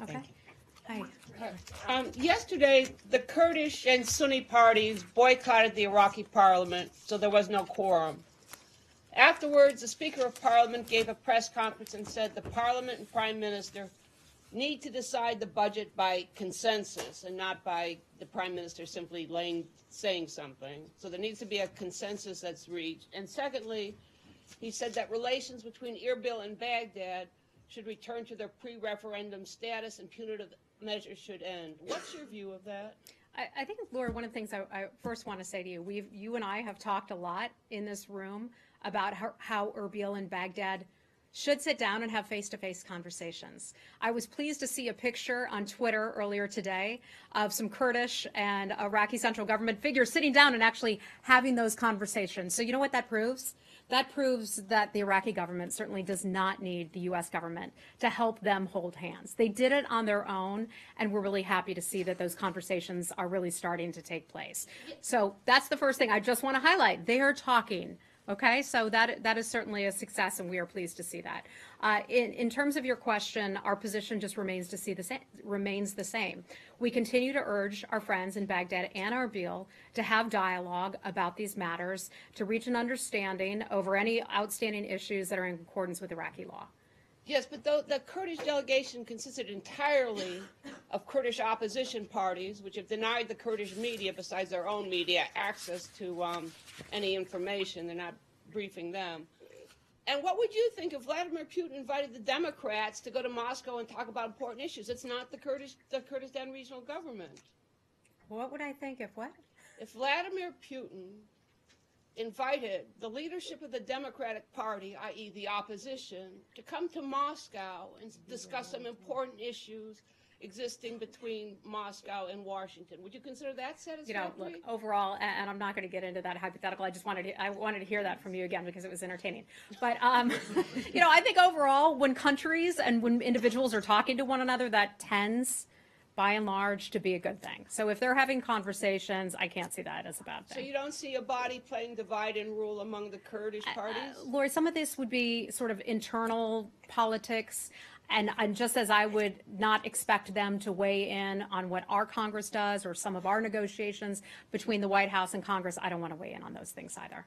Okay. Hi. Yesterday, the Kurdish and Sunni parties boycotted the Iraqi parliament, so there was no quorum. Afterwards, the Speaker of Parliament gave a press conference and said the Parliament and Prime Minister need to decide the budget by consensus and not by the Prime Minister simply saying something. So there needs to be a consensus that's reached. And secondly, he said that relations between Erbil and Baghdad should return to their pre-referendum status and punitive measures should end. What's your view of that? I think, Laura, one of the things I first want to say to you, you and I have talked a lot in this room about how Erbil and Baghdad should sit down and have face-to-face conversations. I was pleased to see a picture on Twitter earlier today of some Kurdish and Iraqi central government figures sitting down and actually having those conversations. So you know what that proves? That proves that the Iraqi government certainly does not need the U.S. government to help them hold hands. They did it on their own, and we're really happy to see that those conversations are really starting to take place. So that's the first thing I just want to highlight. They are talking. Okay, so that is certainly a success, and we are pleased to see that. In terms of your question, our position just remains the same. We continue to urge our friends in Baghdad and Erbil to have dialogue about these matters, to reach an understanding over any outstanding issues that are in accordance with Iraqi law. Yes, but the Kurdish delegation consisted entirely of Kurdish opposition parties, which have denied the Kurdish media, besides their own media, access to any information. They're not briefing them. And what would you think if Vladimir Putin invited the Democrats to go to Moscow and talk about important issues? It's not the Kurdistan regional government. What would I think if what? If Vladimir Putin invited the leadership of the Democratic Party, i.e. the opposition, to come to Moscow and discuss some important issues existing between Moscow and Washington. Would you consider that satisfactory? Look, overall, and I'm not going to get into that hypothetical. I wanted to hear that from you again because it was entertaining. But I think overall, when countries and when individuals are talking to one another, that tends, by and large, to be a good thing. So if they're having conversations, I can't see that as a bad thing. So you don't see Abadi playing divide and rule among the Kurdish parties? Lori, some of this would be sort of internal politics. And just as I would not expect them to weigh in on what our Congress does or some of our negotiations between the White House and Congress, I don't want to weigh in on those things either.